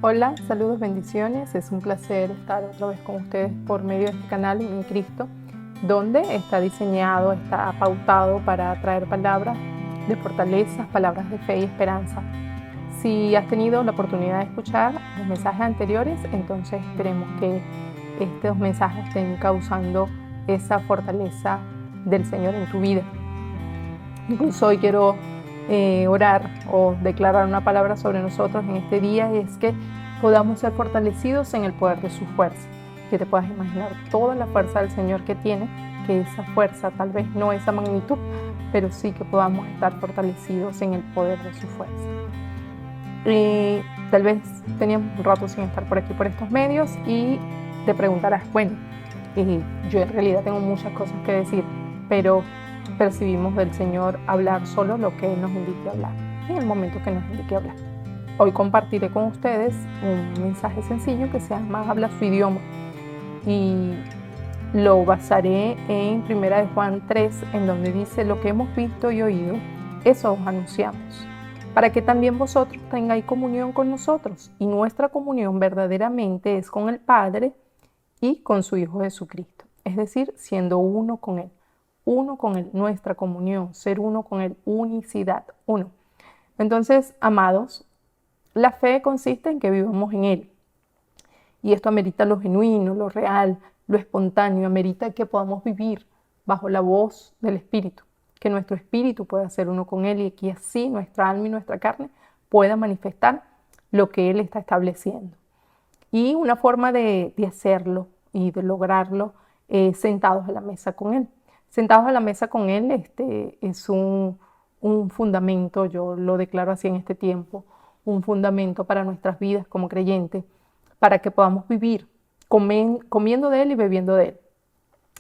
Hola, saludos, bendiciones. Es un placer estar otra vez con ustedes por medio de este canal en Cristo, donde está diseñado, está pautado para traer palabras de fortaleza, palabras de fe y esperanza. Si has tenido la oportunidad de escuchar los mensajes anteriores, entonces esperemos que estos mensajes estén causando esa fortaleza del Señor en tu vida. Incluso hoy quiero orar o declarar una palabra sobre nosotros en este día, y es que podamos ser fortalecidos en el poder de su fuerza. Que te puedas imaginar toda la fuerza del Señor que tiene, que esa fuerza tal vez no esa magnitud, pero sí que podamos estar fortalecidos en el poder de su fuerza. Y tal vez teníamos un rato sin estar por aquí, por estos medios, y te preguntarás, bueno, yo en realidad tengo muchas cosas que decir, pero percibimos del Señor hablar solo lo que Él nos indique hablar, en el momento que nos indique hablar. Hoy compartiré con ustedes un mensaje sencillo que se llama Habla su idioma, y lo basaré en 1 Juan 3, en donde dice: lo que hemos visto y oído, eso os anunciamos, para que también vosotros tengáis comunión con nosotros, y nuestra comunión verdaderamente es con el Padre y con su Hijo Jesucristo, es decir, siendo uno con Él, nuestra comunión, ser uno con Él, unicidad, uno. Entonces, amados, la fe consiste en que vivamos en Él, y esto amerita lo genuino, lo real, lo espontáneo, amerita que podamos vivir bajo la voz del Espíritu, que nuestro espíritu pueda ser uno con Él, y que así nuestra alma y nuestra carne pueda manifestar lo que Él está estableciendo. Y una forma de hacerlo y de lograrlo es sentados a la mesa con Él. Sentados a la mesa con Él es un fundamento, yo lo declaro así en este tiempo, un fundamento para nuestras vidas como creyentes, para que podamos vivir comiendo de Él y bebiendo de Él.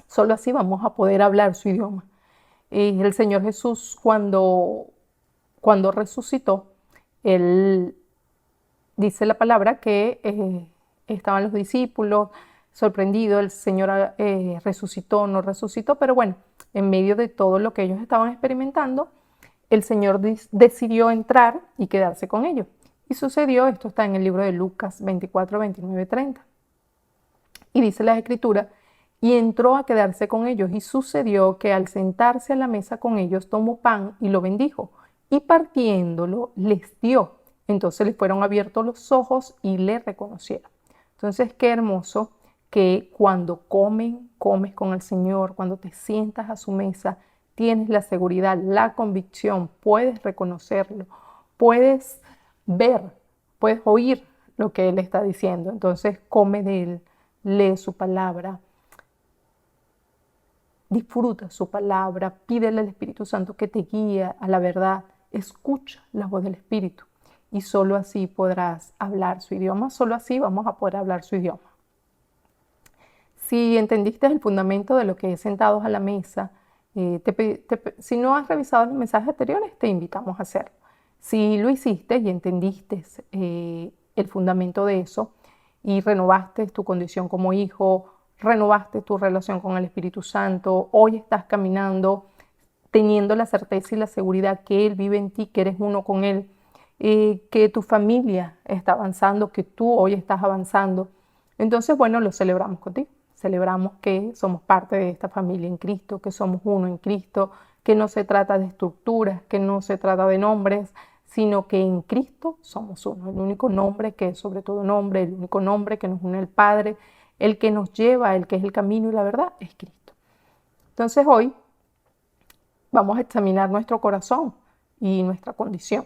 Solo así vamos a poder hablar su idioma. El Señor Jesús, cuando resucitó, Él dice la palabra que estaban los discípulos sorprendidos, el Señor resucitó, no resucitó, pero bueno, en medio de todo lo que ellos estaban experimentando, el Señor decidió entrar y quedarse con ellos. Y sucedió, esto está en el libro de Lucas 24, 29, 30. Y dice la Escritura: y entró a quedarse con ellos, y sucedió que al sentarse a la mesa con ellos, tomó pan y lo bendijo, y partiéndolo les dio. Entonces les fueron abiertos los ojos y le reconocieron. Entonces, qué hermoso que cuando comes con el Señor, cuando te sientas a su mesa, tienes la seguridad, la convicción, puedes reconocerlo, puedes ver, puedes oír lo que Él está diciendo. Entonces, come de Él, lee su palabra, disfruta su palabra, pídele al Espíritu Santo que te guíe a la verdad, escucha la voz del Espíritu, y solo así podrás hablar su idioma, solo así vamos a poder hablar su idioma. Si entendiste el fundamento de lo que es sentados a la mesa, si no has revisado los mensajes anteriores, te invitamos a hacerlo. Si lo hiciste y entendiste el fundamento de eso, y renovaste tu condición como hijo, renovaste tu relación con el Espíritu Santo, hoy estás caminando teniendo la certeza y la seguridad que Él vive en ti, que eres uno con Él, que tu familia está avanzando, que tú hoy estás avanzando. Entonces, bueno, lo celebramos contigo. Celebramos que somos parte de esta familia en Cristo, que somos uno en Cristo, que no se trata de estructuras, que no se trata de nombres, sino que en Cristo somos uno. El único nombre que es sobre todo nombre, el único nombre que nos une al Padre, el que nos lleva, el que es el camino y la verdad, es Cristo. Entonces hoy vamos a examinar nuestro corazón y nuestra condición,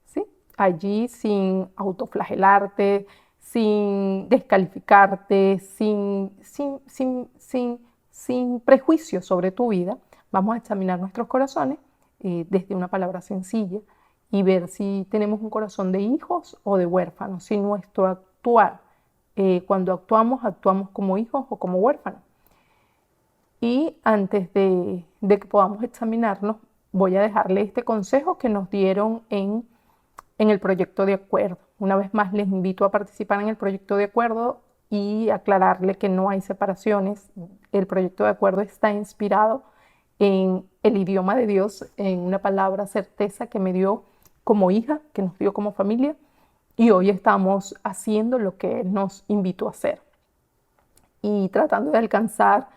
¿sí? Allí, sin autoflagelarte, sin descalificarte, sin prejuicio sobre tu vida, vamos a examinar nuestros corazones desde una palabra sencilla, y ver si tenemos un corazón de hijos o de huérfanos, si nuestro actuar, cuando actuamos como hijos o como huérfanos. Y antes de que podamos examinarnos, voy a dejarle este consejo que nos dieron en el proyecto de acuerdo. Una vez más, les invito a participar en el proyecto de acuerdo y aclararle que no hay separaciones. El proyecto de acuerdo está inspirado en el idioma de Dios, en una palabra certeza que me dio como hija, que nos dio como familia, y hoy estamos haciendo lo que Él nos invitó a hacer y tratando de alcanzar,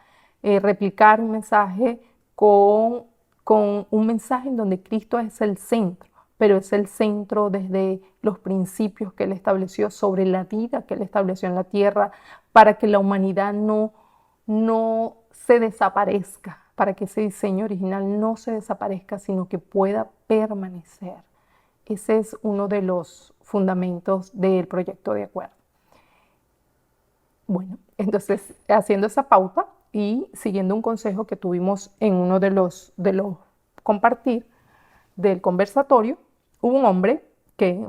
replicar un mensaje con un mensaje en donde Cristo es el centro, pero es el centro desde los principios que Él estableció sobre la vida que Él estableció en la tierra, para que la humanidad no se desaparezca, para que ese diseño original no se desaparezca, sino que pueda permanecer. Ese es uno de los fundamentos del proyecto de acuerdo. Bueno, entonces haciendo esa pauta y siguiendo un consejo que tuvimos en uno de los compartir del conversatorio, hubo un hombre que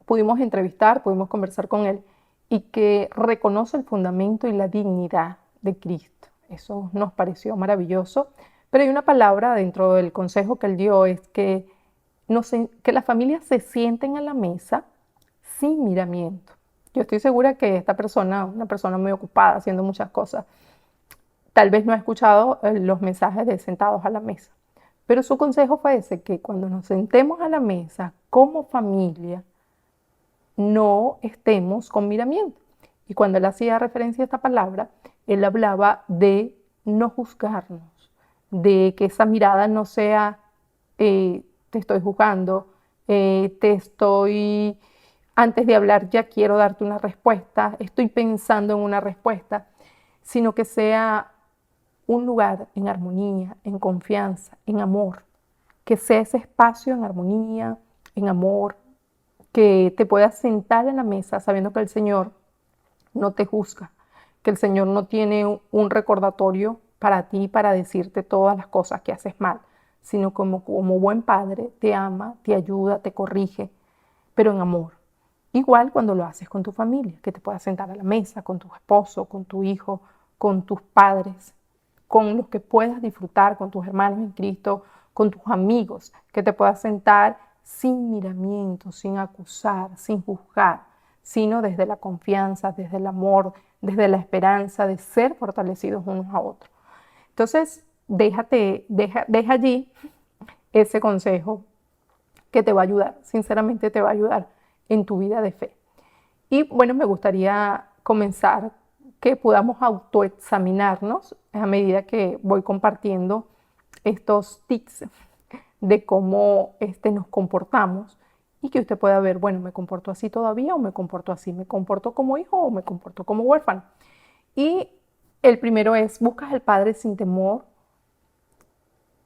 pudimos entrevistar, pudimos conversar con él y que reconoce el fundamento y la dignidad de Cristo. Eso nos pareció maravilloso. Pero hay una palabra dentro del consejo que él dio, es que las familias se sienten a la mesa sin miramiento. Yo estoy segura que esta persona, una persona muy ocupada haciendo muchas cosas, tal vez no ha escuchado los mensajes de sentados a la mesa. Pero su consejo fue ese, que cuando nos sentemos a la mesa como familia, no estemos con miramiento. Y cuando él hacía referencia a esta palabra, él hablaba de no juzgarnos, de que esa mirada no sea te estoy juzgando, antes de hablar ya quiero darte una respuesta, estoy pensando en una respuesta, sino que sea un lugar en armonía, en confianza, en amor, que sea ese espacio en armonía, en amor, que te puedas sentar en la mesa sabiendo que el Señor no te juzga, que el Señor no tiene un recordatorio para ti para decirte todas las cosas que haces mal, sino como buen padre te ama, te ayuda, te corrige, pero en amor. Igual cuando lo haces con tu familia, que te puedas sentar a la mesa con tu esposo, con tu hijo, con tus padres, con los que puedas disfrutar, con tus hermanos en Cristo, con tus amigos, que te puedas sentar sin miramiento, sin acusar, sin juzgar, sino desde la confianza, desde el amor, desde la esperanza de ser fortalecidos unos a otros. Entonces, deja allí ese consejo que te va a ayudar, sinceramente te va a ayudar en tu vida de fe. Y bueno, me gustaría comenzar que podamos autoexaminarnos a medida que voy compartiendo estos tips de cómo nos comportamos y que usted pueda ver, bueno, ¿me comporto así todavía o me comporto así? ¿Me comporto como hijo o me comporto como huérfano? Y el primero es, buscas al Padre sin temor.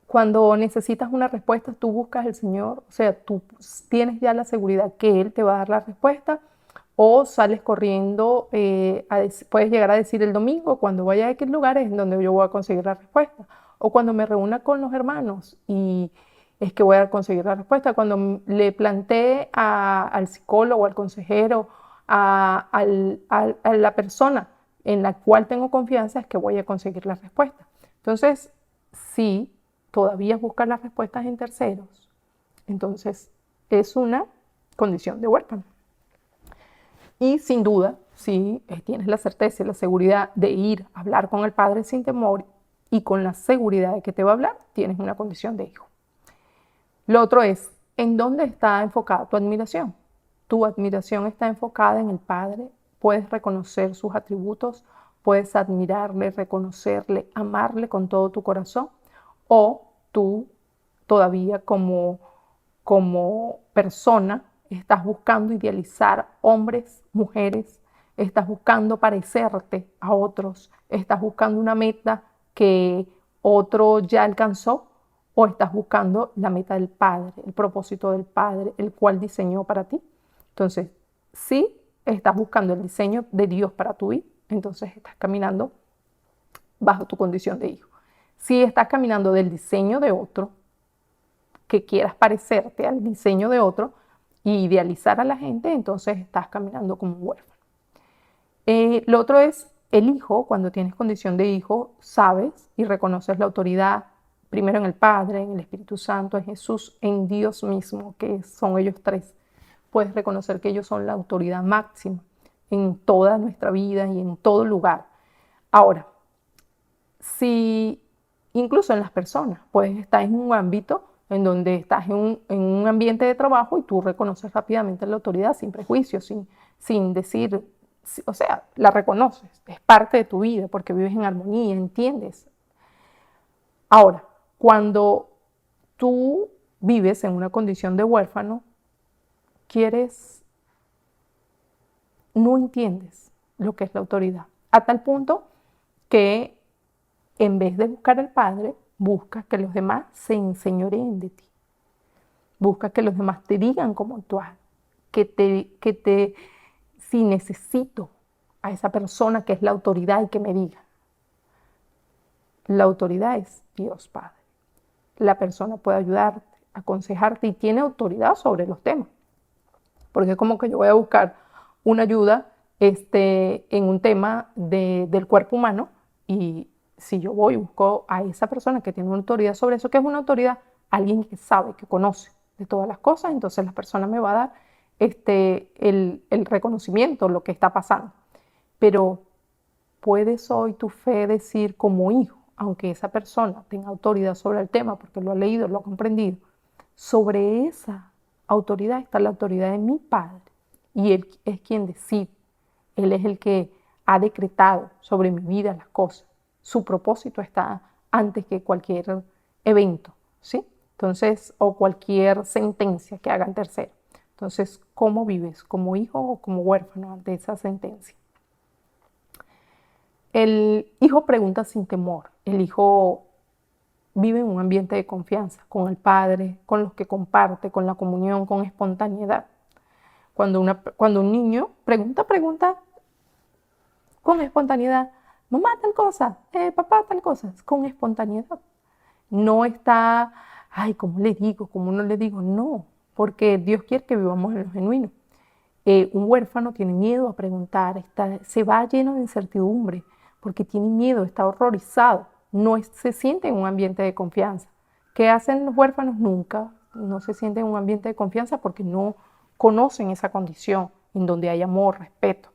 Cuando necesitas una respuesta, tú buscas al Señor, o sea, tú tienes ya la seguridad que Él te va a dar la respuesta, o sales corriendo, puedes llegar a decir el domingo, cuando vaya a aquel lugar es en donde yo voy a conseguir la respuesta, o cuando me reúna con los hermanos y es que voy a conseguir la respuesta, cuando le plantee al psicólogo, al consejero, a la persona en la cual tengo confianza, es que voy a conseguir la respuesta. Entonces, sí, todavía buscar las respuestas en terceros, entonces es una condición de huérfano. Y sin duda, si tienes la certeza y la seguridad de ir a hablar con el Padre sin temor y con la seguridad de que te va a hablar, tienes una condición de hijo. Lo otro es, ¿en dónde está enfocada tu admiración? Tu admiración está enfocada en el Padre, puedes reconocer sus atributos, puedes admirarle, reconocerle, amarle con todo tu corazón. O tú todavía como persona estás buscando idealizar hombres, mujeres, estás buscando parecerte a otros, estás buscando una meta que otro ya alcanzó, o estás buscando la meta del Padre, el propósito del Padre, el cual diseñó para ti. Entonces, si estás buscando el diseño de Dios para tu vida, entonces estás caminando bajo tu condición de hijo. Si estás caminando del diseño de otro, que quieras parecerte al diseño de otro y idealizar a la gente, entonces estás caminando como un huérfano. Lo otro es el hijo. Cuando tienes condición de hijo, sabes y reconoces la autoridad, primero en el Padre, en el Espíritu Santo, en Jesús, en Dios mismo, que son ellos tres. Puedes reconocer que ellos son la autoridad máxima en toda nuestra vida y en todo lugar. Ahora, si incluso en las personas, puedes estar en un ámbito en donde estás en un ambiente de trabajo y tú reconoces rápidamente la autoridad sin prejuicios, sin decir, o sea, la reconoces, es parte de tu vida porque vives en armonía, entiendes. Ahora, cuando tú vives en una condición de huérfano, no entiendes lo que es la autoridad, a tal punto que en vez de buscar al Padre, buscas que los demás se enseñoreen de ti. Buscas que los demás te digan cómo actuar, si necesito a esa persona que es la autoridad y que me diga. La autoridad es Dios Padre. La persona puede ayudarte, aconsejarte y tiene autoridad sobre los temas. Porque es como que yo voy a buscar una ayuda en un tema del cuerpo humano y si yo voy y busco a esa persona que tiene una autoridad sobre eso, que es una autoridad, alguien que sabe, que conoce de todas las cosas, entonces la persona me va a dar el reconocimiento, lo que está pasando. Pero puedes hoy tu fe decir como hijo, aunque esa persona tenga autoridad sobre el tema, porque lo ha leído, lo ha comprendido, sobre esa autoridad está la autoridad de mi Padre y Él es quien decide. Él es el que ha decretado sobre mi vida las cosas. Su propósito está antes que cualquier evento, ¿sí? Entonces, o cualquier sentencia que hagan tercero. Entonces, ¿cómo vives? ¿Como hijo o como huérfano ante esa sentencia? El hijo pregunta sin temor. El hijo vive en un ambiente de confianza con el padre, con los que comparte, con la comunión, con espontaneidad. Cuando un niño pregunta con espontaneidad, mamá tal cosa, papá tal cosa, con espontaneidad. No está, ay, ¿cómo le digo? ¿Cómo no le digo? No, porque Dios quiere que vivamos en lo genuino. Un huérfano tiene miedo a preguntar, se va lleno de incertidumbre, porque tiene miedo, está horrorizado, se siente en un ambiente de confianza. ¿Qué hacen los huérfanos? Nunca no se sienten en un ambiente de confianza porque no conocen esa condición en donde hay amor, respeto,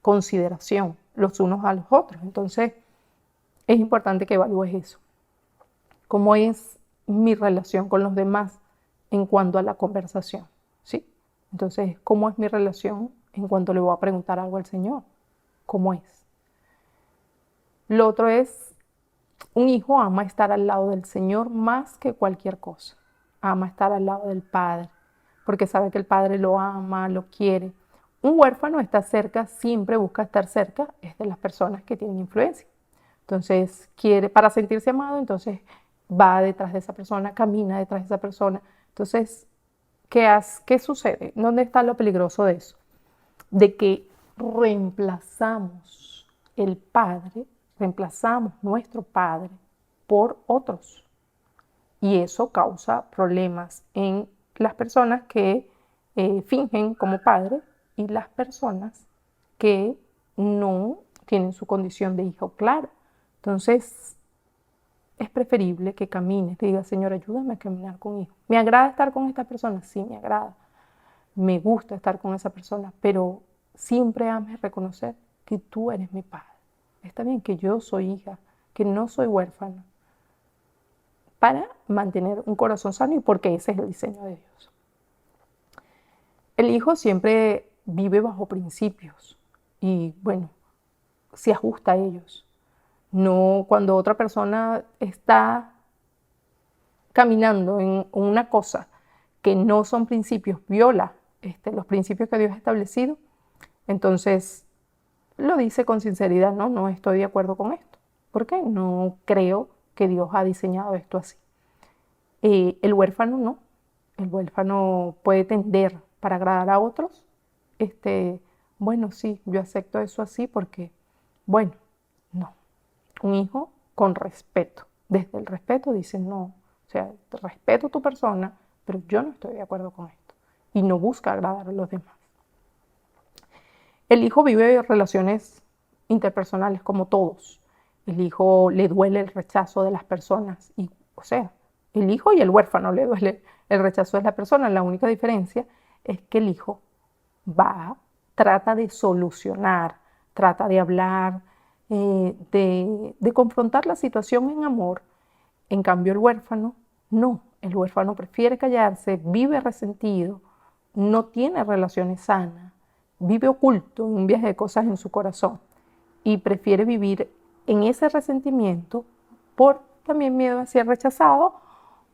consideración los unos a los otros. Entonces, es importante que evalúes eso. ¿Cómo es mi relación con los demás en cuanto a la conversación? ¿Sí? Entonces, ¿cómo es mi relación en cuanto le voy a preguntar algo al Señor? ¿Cómo es? Lo otro es, un hijo ama estar al lado del Señor más que cualquier cosa. Ama estar al lado del Padre, porque sabe que el Padre lo ama, lo quiere. Un huérfano está cerca, siempre busca estar cerca, es de las personas que tienen influencia. Entonces, para sentirse amado, entonces va detrás de esa persona, camina detrás de esa persona. Entonces, ¿qué sucede? ¿Dónde está lo peligroso de eso? De que reemplazamos reemplazamos nuestro Padre por otros. Y eso causa problemas en las personas que fingen como padre y las personas que no tienen su condición de hijo clara. Entonces, es preferible que camines, te digas, Señor, ayúdame a caminar con hijo. ¿Me agrada estar con esta persona? Sí, me agrada. Me gusta estar con esa persona, pero siempre ames reconocer que tú eres mi padre. Está bien que yo soy hija, que no soy huérfana, para mantener un corazón sano y porque ese es el diseño de Dios. El hijo siempre vive bajo principios y, bueno, se ajusta a ellos. No, cuando otra persona está caminando en una cosa que no son principios, viola los principios que Dios ha establecido, entonces lo dice con sinceridad, no estoy de acuerdo con esto. ¿Por qué? No creo que Dios ha diseñado esto así. El huérfano no. El huérfano puede tender para agradar a otros. Bueno, sí, yo acepto eso así porque, bueno, no. Un hijo con respeto. Desde el respeto dice no. O sea, respeto a tu persona, pero yo no estoy de acuerdo con esto. Y no busca agradar a los demás. El hijo vive relaciones interpersonales como todos. El hijo le duele el rechazo de las personas. Y, o sea, el hijo y el huérfano le duele el rechazo de la persona. La única diferencia es que el hijo trata de solucionar, trata de hablar, de confrontar la situación en amor. En cambio, el huérfano no. El huérfano prefiere callarse, vive resentido, no tiene relaciones sanas, vive oculto en un viaje de cosas en su corazón y prefiere vivir en ese resentimiento por también miedo a ser rechazado.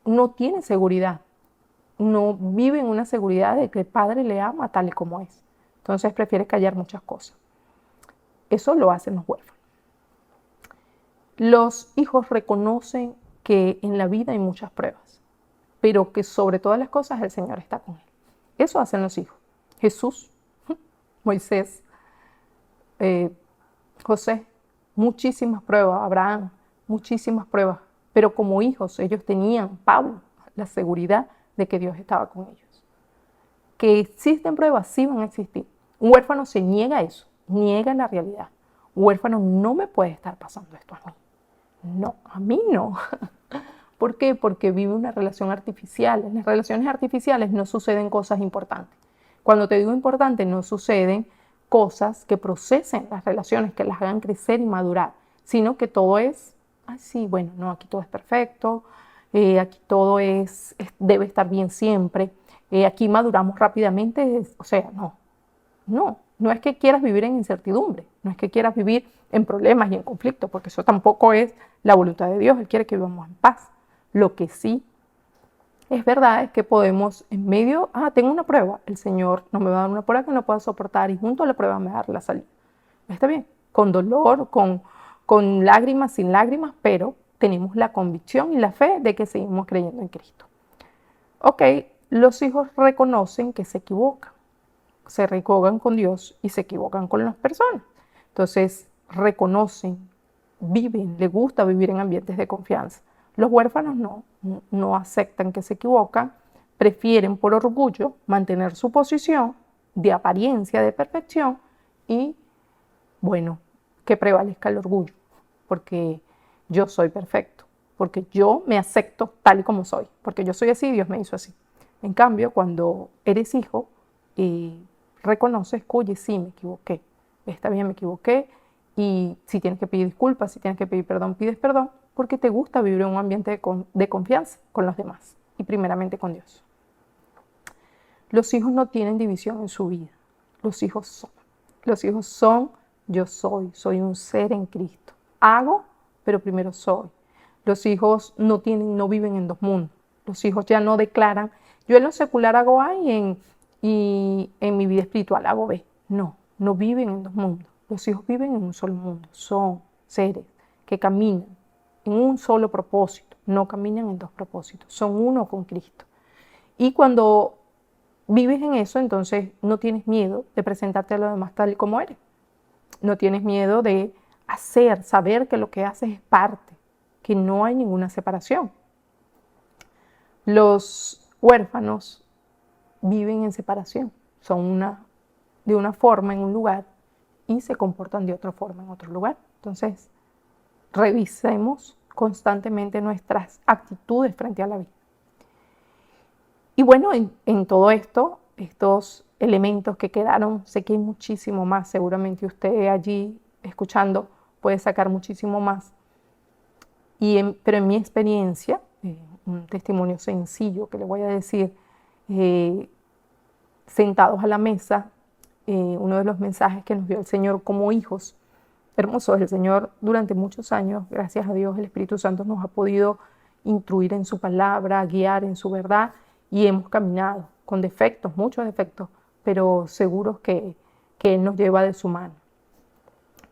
No tiene seguridad, no vive en una seguridad de que el padre le ama tal y como es. Entonces prefiere callar muchas cosas. Eso lo hacen los huérfanos. Los hijos reconocen que en la vida hay muchas pruebas, pero que sobre todas las cosas el Señor está con él. Eso hacen los hijos. Jesús, Moisés, José, muchísimas pruebas, Abraham, muchísimas pruebas, pero como hijos ellos tenían, Pablo, la seguridad de que Dios estaba con ellos. Que existen pruebas, sí van a existir. Un huérfano se niega a eso, niega la realidad. Un huérfano no me puede estar pasando esto a mí. No, a mí no. ¿Por qué? Porque vive una relación artificial. En las relaciones artificiales no suceden cosas importantes. Cuando te digo importante, no suceden cosas que procesen las relaciones, que las hagan crecer y madurar, sino que todo es, sí, bueno, no, aquí todo es perfecto, aquí todo debe estar bien siempre, aquí maduramos rápidamente, o sea, no es que quieras vivir en incertidumbre, no es que quieras vivir en problemas y en conflictos, porque eso tampoco es la voluntad de Dios. Él quiere que vivamos en paz. Lo que sí es verdad es que podemos, en medio, tengo una prueba, el Señor no me va a dar una prueba que no pueda soportar y junto a la prueba me va a dar la salida. Está bien, con dolor, con lágrimas, sin lágrimas, pero tenemos la convicción y la fe de que seguimos creyendo en Cristo. Ok, los hijos reconocen que se equivocan con Dios y se equivocan con las personas. Entonces, reconocen, viven, les gusta vivir en ambientes de confianza. Los huérfanos no aceptan que se equivocan, prefieren por orgullo mantener su posición de apariencia de perfección y, bueno, que prevalezca el orgullo, porque yo soy perfecto, porque yo me acepto tal y como soy, porque yo soy así, Dios me hizo así. En cambio, cuando eres hijo y reconoces, oye, sí, me equivoqué, está bien, me equivoqué, y si tienes que pedir disculpas, si tienes que pedir perdón, pides perdón, porque te gusta vivir en un ambiente de confianza con los demás y primeramente con Dios. Los hijos no tienen división en su vida. Los hijos son, yo soy un ser en Cristo. Hago, pero primero soy. Los hijos no viven en dos mundos. Los hijos ya no declaran, yo en lo secular hago A y en mi vida espiritual hago B. No viven en dos mundos. Los hijos viven en un solo mundo. Son seres que caminan en un solo propósito. No caminan en dos propósitos. Son uno con Cristo. Y cuando vives en eso, entonces no tienes miedo de presentarte a los demás tal y como eres. No tienes miedo de saber que lo que haces es parte, que no hay ninguna separación. Los huérfanos viven en separación. Son de una forma en un lugar y se comportan de otra forma en otro lugar. Entonces, revisemos constantemente nuestras actitudes frente a la vida. Y bueno, en todo esto, estos elementos que quedaron, sé que hay muchísimo más, seguramente usted allí escuchando puede sacar muchísimo más. Pero en mi experiencia, un testimonio sencillo que le voy a decir, sentados a la mesa, uno de los mensajes que nos dio el Señor como hijos, hermosos. El Señor durante muchos años, gracias a Dios, el Espíritu Santo nos ha podido instruir en su palabra, guiar en su verdad y hemos caminado con defectos, muchos defectos, pero seguros que Él nos lleva de su mano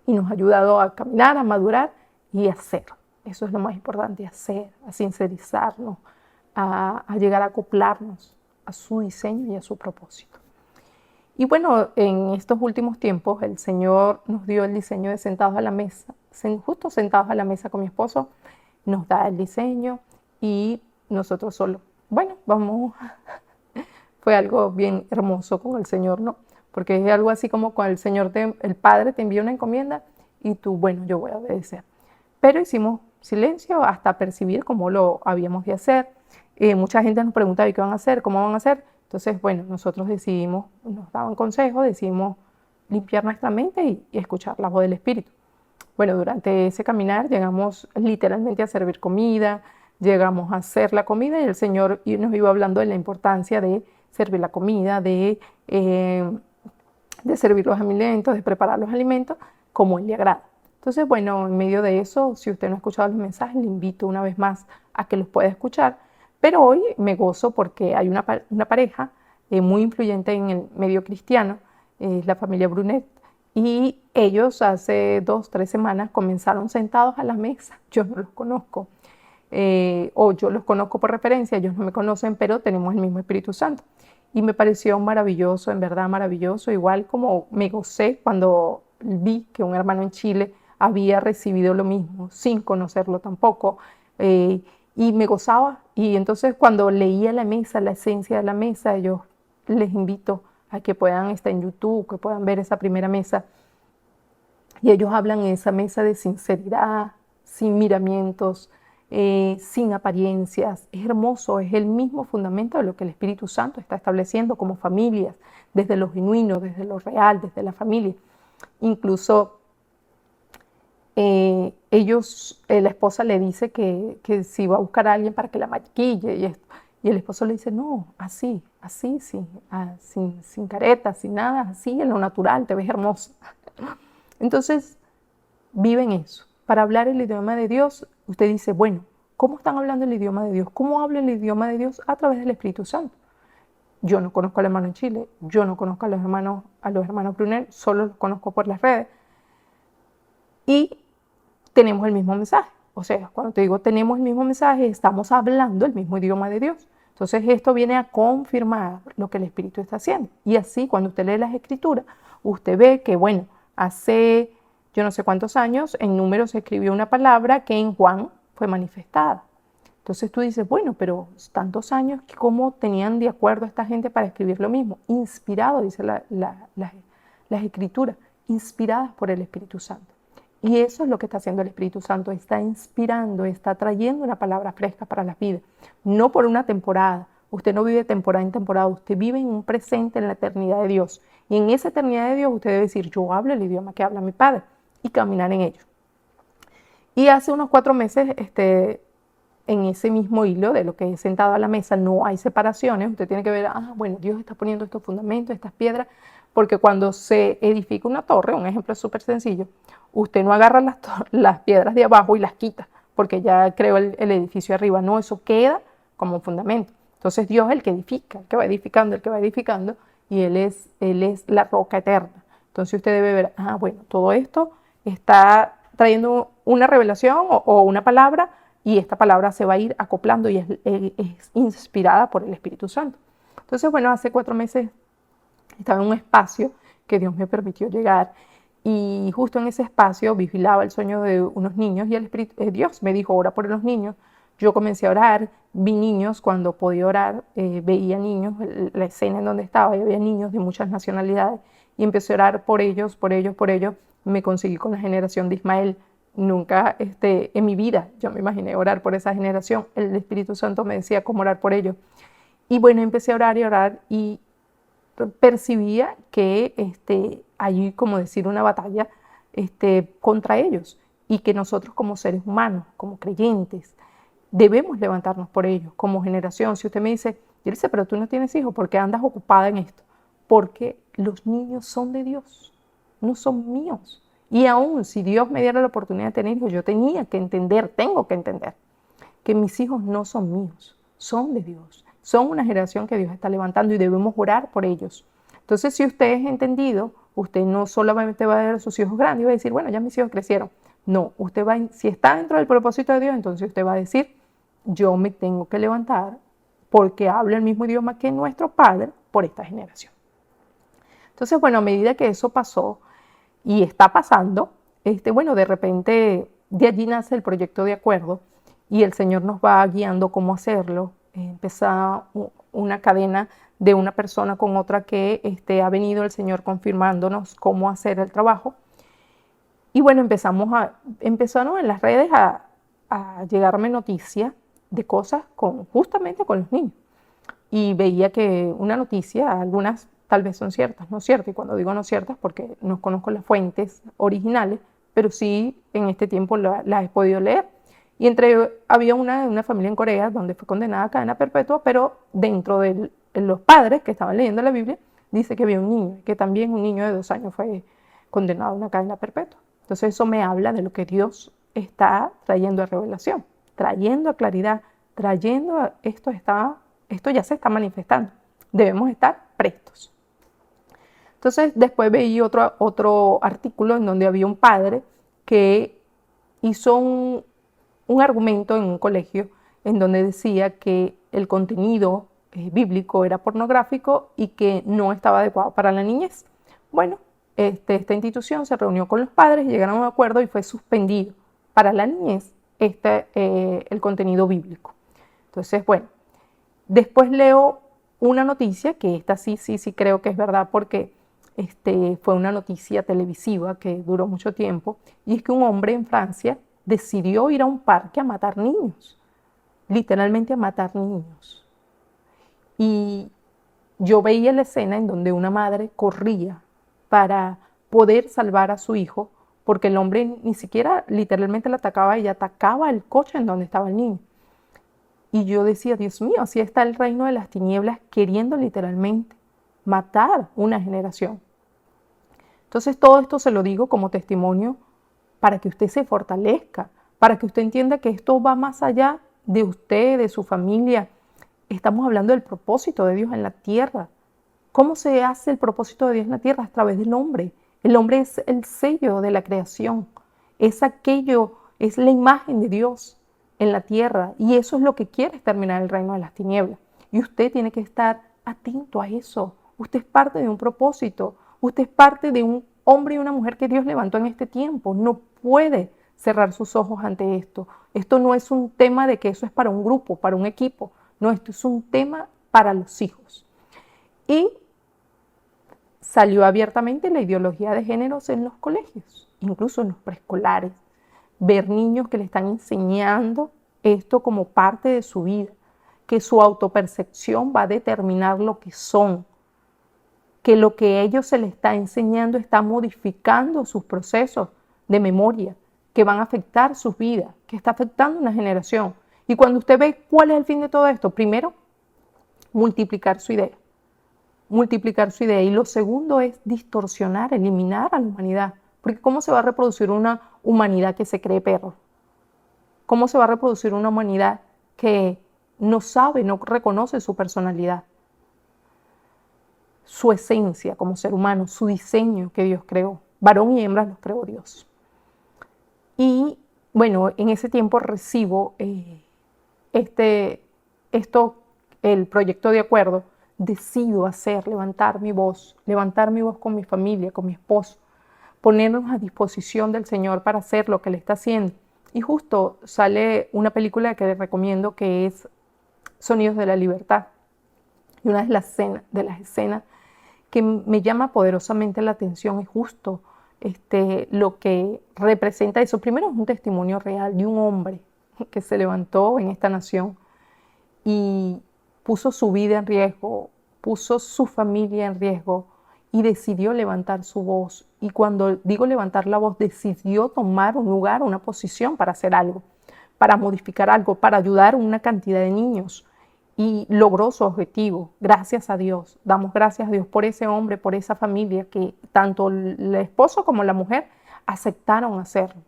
y nos ha ayudado a caminar, a madurar y a hacer. Eso es lo más importante, hacer, a sincerizarnos, a llegar a acoplarnos a su diseño y a su propósito. Y bueno, en estos últimos tiempos el Señor nos dio el diseño de sentados a la mesa, justo sentados a la mesa con mi esposo, nos da el diseño y nosotros solo, bueno, vamos, fue algo bien hermoso con el Señor, ¿no? Porque es algo así como cuando el Padre te envía una encomienda y tú, bueno, yo voy a obedecer. Pero hicimos silencio hasta percibir cómo lo habíamos de hacer. Mucha gente nos preguntaba, ¿y qué van a hacer? ¿Cómo van a hacer? Entonces, bueno, nosotros decidimos, nos daban consejos, decidimos limpiar nuestra mente y escuchar la voz del Espíritu. Bueno, durante ese caminar llegamos literalmente a servir comida, llegamos a hacer la comida y el Señor nos iba hablando de la importancia de servir la comida, de servir los alimentos, de preparar los alimentos como Él le agrada. Entonces, bueno, en medio de eso, si usted no ha escuchado los mensajes, le invito una vez más a que los pueda escuchar. Pero hoy me gozo porque hay una pareja muy influyente en el medio cristiano, es la familia Brunet, y ellos hace 2-3 semanas comenzaron sentados a la mesa. Yo no los conozco, o yo los conozco por referencia, ellos no me conocen, pero tenemos el mismo Espíritu Santo. Y me pareció maravilloso, en verdad maravilloso, igual como me gocé cuando vi que un hermano en Chile había recibido lo mismo, sin conocerlo tampoco, y me gozaba. Y entonces cuando leía la mesa, la esencia de la mesa, yo les invito a que puedan estar en YouTube, que puedan ver esa primera mesa. Y ellos hablan en esa mesa de sinceridad, sin miramientos, sin apariencias. Es hermoso, es el mismo fundamento de lo que el Espíritu Santo está estableciendo como familias, desde lo genuino, desde lo real, desde la familia. Incluso la esposa le dice que si va a buscar a alguien para que la maquille y esto. Y el esposo le dice, no, así, sin caretas, sin nada, así, en lo natural, te ves hermosa. Entonces, viven eso. Para hablar el idioma de Dios, usted dice, bueno, ¿cómo están hablando el idioma de Dios? ¿Cómo habla el idioma de Dios? A través del Espíritu Santo. Yo no conozco al hermano en Chile, yo no conozco a los hermanos Brunel, solo los conozco por las redes. Y tenemos el mismo mensaje. O sea, cuando te digo tenemos el mismo mensaje, estamos hablando el mismo idioma de Dios. Entonces esto viene a confirmar lo que el Espíritu está haciendo. Y así, cuando usted lee las Escrituras, usted ve que, bueno, hace yo no sé cuántos años, en Números se escribió una palabra que en Juan fue manifestada. Entonces tú dices, bueno, pero tantos años, ¿cómo tenían de acuerdo a esta gente para escribir lo mismo? Inspirado, dice las Escrituras, inspiradas por el Espíritu Santo. Y eso es lo que está haciendo el Espíritu Santo, está inspirando, está trayendo una palabra fresca para las vidas, no por una temporada. Usted no vive temporada en temporada, usted vive en un presente, en la eternidad de Dios. Y en esa eternidad de Dios usted debe decir, yo hablo el idioma que habla mi Padre, y caminar en ello. Y hace unos 4 meses, en ese mismo hilo de lo que es sentado a la mesa, no hay separaciones. Usted tiene que ver, bueno, Dios está poniendo estos fundamentos, estas piedras, porque cuando se edifica una torre, un ejemplo súper sencillo, usted no agarra las piedras de abajo y las quita, porque ya creó el edificio arriba. No, eso queda como fundamento. Entonces Dios es el que edifica, el que va edificando, y Él es la roca eterna. Entonces usted debe ver, bueno, todo esto está trayendo una revelación o una palabra, y esta palabra se va a ir acoplando y es inspirada por el Espíritu Santo. Entonces, bueno, hace 4 meses estaba en un espacio que Dios me permitió llegar, y justo en ese espacio vigilaba el sueño de unos niños, y Dios me dijo, ora por los niños. Yo comencé a orar, vi niños cuando podía orar, veía niños, la escena en donde estaba, y había niños de muchas nacionalidades, y empecé a orar por ellos. Me conseguí con la generación de Ismael. Nunca en mi vida yo me imaginé orar por esa generación. El Espíritu Santo me decía cómo orar por ellos. Y bueno, empecé a orar, y percibía que hay, como decir, una batalla contra ellos, y que nosotros como seres humanos, como creyentes, debemos levantarnos por ellos como generación. Si usted me dice, pero tú no tienes hijos, ¿por qué andas ocupada en esto? Porque los niños son de Dios, no son míos. Y aún si Dios me diera la oportunidad de tener hijos, yo tengo que entender que mis hijos no son míos, son de Dios. Son una generación que Dios está levantando, y debemos orar por ellos. Entonces, si usted es entendido, usted no solamente va a ver a sus hijos grandes y va a decir, bueno, ya mis hijos crecieron. No, si está dentro del propósito de Dios, entonces usted va a decir, yo me tengo que levantar porque hablo el mismo idioma que nuestro Padre por esta generación. Entonces, bueno, a medida que eso pasó y está pasando, bueno, de repente de allí nace el proyecto de acuerdo, y el Señor nos va guiando cómo hacerlo. Empieza una cadena de una persona con otra que ha venido el Señor confirmándonos cómo hacer el trabajo. Y bueno, empezaron en las redes a llegarme noticias de cosas justamente con los niños. Y veía que una noticia, algunas tal vez son ciertas, no ciertas, y cuando digo no ciertas porque no conozco las fuentes originales, pero sí en este tiempo las he podido leer. Y había una familia en Corea donde fue condenada a cadena perpetua, pero dentro de los padres que estaban leyendo la Biblia, dice que había un niño, que también un niño de 2 años fue condenado a una cadena perpetua. Entonces eso me habla de lo que Dios está trayendo a revelación, trayendo a claridad, esto ya se está manifestando. Debemos estar prestos. Entonces después veí otro artículo en donde había un padre que hizo un argumento en un colegio en donde decía que el contenido bíblico era pornográfico y que no estaba adecuado para la niñez. Bueno, esta institución se reunió con los padres, llegaron a un acuerdo y fue suspendido para la niñez el contenido bíblico. Entonces, bueno, después leo una noticia, que esta sí creo que es verdad porque fue una noticia televisiva que duró mucho tiempo, y es que un hombre en Francia decidió ir a un parque a matar niños, literalmente a matar niños. Y yo veía la escena en donde una madre corría para poder salvar a su hijo, porque el hombre ni siquiera literalmente la atacaba, ella atacaba el coche en donde estaba el niño. Y yo decía, Dios mío, así está el reino de las tinieblas queriendo literalmente matar una generación. Entonces todo esto se lo digo como testimonio para que usted se fortalezca, para que usted entienda que esto va más allá de usted, de su familia. Estamos hablando del propósito de Dios en la tierra. ¿Cómo se hace el propósito de Dios en la tierra? A través del hombre. El hombre es el sello de la creación. Es la imagen de Dios en la tierra. Y eso es lo que quiere exterminar el reino de las tinieblas. Y usted tiene que estar atento a eso. Usted es parte de un propósito. Usted es parte de un hombre y una mujer que Dios levantó en este tiempo. No puede cerrar sus ojos ante esto. Esto no es un tema de que eso es para un grupo, para un equipo. No, esto es un tema para los hijos. Y salió abiertamente la ideología de géneros en los colegios, incluso en los preescolares. Ver niños que le están enseñando esto como parte de su vida, que su autopercepción va a determinar lo que son, que lo que a ellos se les está enseñando está modificando sus procesos de memoria, que van a afectar sus vidas, que está afectando una generación. Y cuando usted ve cuál es el fin de todo esto, primero, multiplicar su idea. Y lo segundo es distorsionar, eliminar a la humanidad. Porque ¿cómo se va a reproducir una humanidad que se cree perro? ¿Cómo se va a reproducir una humanidad que no sabe, no reconoce su personalidad, su esencia como ser humano, su diseño que Dios creó? Varón y hembra los creó Dios. Y bueno, en ese tiempo recibo el proyecto de acuerdo. Decido levantar mi voz con mi familia, con mi esposo, ponernos a disposición del Señor para hacer lo que Él está haciendo. Y justo sale una película que les recomiendo, que es Sonidos de la Libertad. Y una de las escenas que me llama poderosamente la atención es justo lo que representa eso. Primero es un testimonio real de un hombre que se levantó en esta nación y puso su vida en riesgo, puso su familia en riesgo y decidió levantar su voz. Y cuando digo levantar la voz, decidió tomar un lugar, una posición para hacer algo, para modificar algo, para ayudar a una cantidad de niños. Y logró su objetivo, gracias a Dios. Damos gracias a Dios por ese hombre, por esa familia, que tanto el esposo como la mujer aceptaron hacerlo.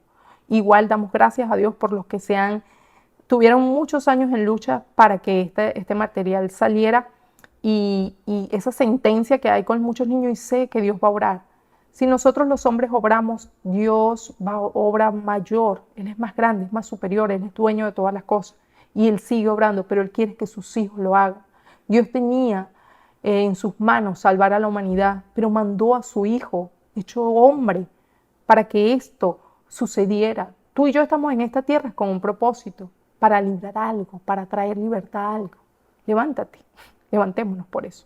Igual damos gracias a Dios por los que tuvieron muchos años en lucha para que este material saliera, y esa sentencia que hay con muchos niños, y sé que Dios va a obrar. Si nosotros los hombres obramos, Dios va a obrar mayor. Él es más grande, es más superior, Él es dueño de todas las cosas. Y Él sigue obrando, pero Él quiere que sus hijos lo hagan. Dios tenía en sus manos salvar a la humanidad, pero mandó a su Hijo, hecho hombre, para que esto sucediera. Tú y yo estamos en esta tierra con un propósito, para librar algo, para traer libertad a algo. Levántate, levantémonos por eso.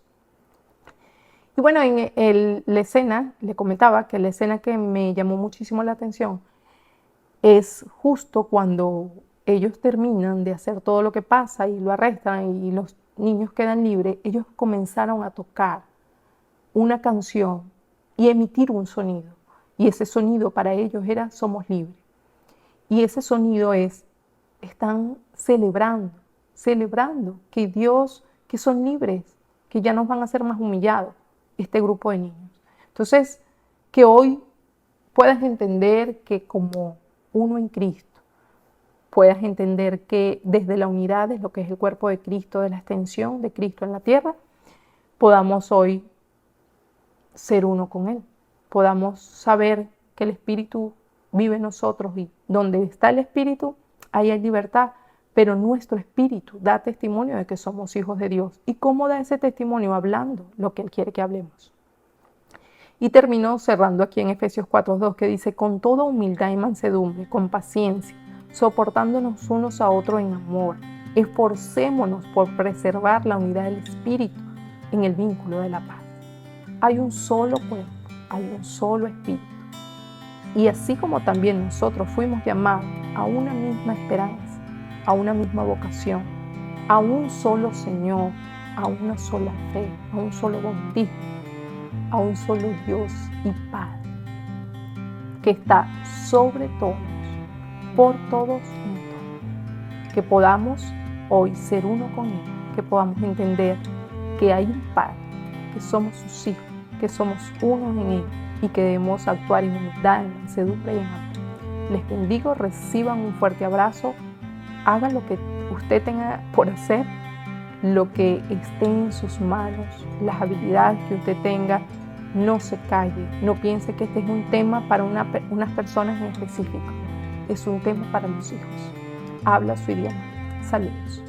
Y bueno, en la escena, le comentaba que la escena que me llamó muchísimo la atención es justo cuando ellos terminan de hacer todo lo que pasa y lo arrestan y los niños quedan libres. Ellos comenzaron a tocar una canción y emitir un sonido. Y ese sonido para ellos era: somos libres. Y ese sonido es: están celebrando que Dios, que son libres, que ya nos van a ser más humillados, este grupo de niños. Entonces, que hoy puedas entender que como uno en Cristo, puedas entender que desde la unidad de lo que es el cuerpo de Cristo, de la extensión de Cristo en la tierra, podamos hoy ser uno con Él. Podamos saber que el Espíritu vive en nosotros y donde está el Espíritu, ahí hay libertad, pero nuestro espíritu da testimonio de que somos hijos de Dios. ¿Y cómo da ese testimonio? Hablando lo que Él quiere que hablemos. Y terminó cerrando aquí en Efesios 4:2, que dice: con toda humildad y mansedumbre, con paciencia, soportándonos unos a otros en amor, esforcémonos por preservar la unidad del espíritu en el vínculo de la paz. Hay un solo cuerpo, hay un solo espíritu. Y así como también nosotros fuimos llamados a una misma esperanza, a una misma vocación, a un solo Señor, a una sola fe, a un solo bautismo, a un solo Dios y Padre, que está sobre todos, por todos y en todos. Que podamos hoy ser uno con Él, que podamos entender que hay un Padre, que somos sus hijos, que somos unos en Él y que debemos actuar en humildad, en mansedumbre y en amor. Les bendigo, reciban un fuerte abrazo, hagan lo que usted tenga por hacer, lo que esté en sus manos, las habilidades que usted tenga. No se calle, no piense que este es un tema para unas personas en específico, es un tema para los hijos. Habla su idioma. Saludos.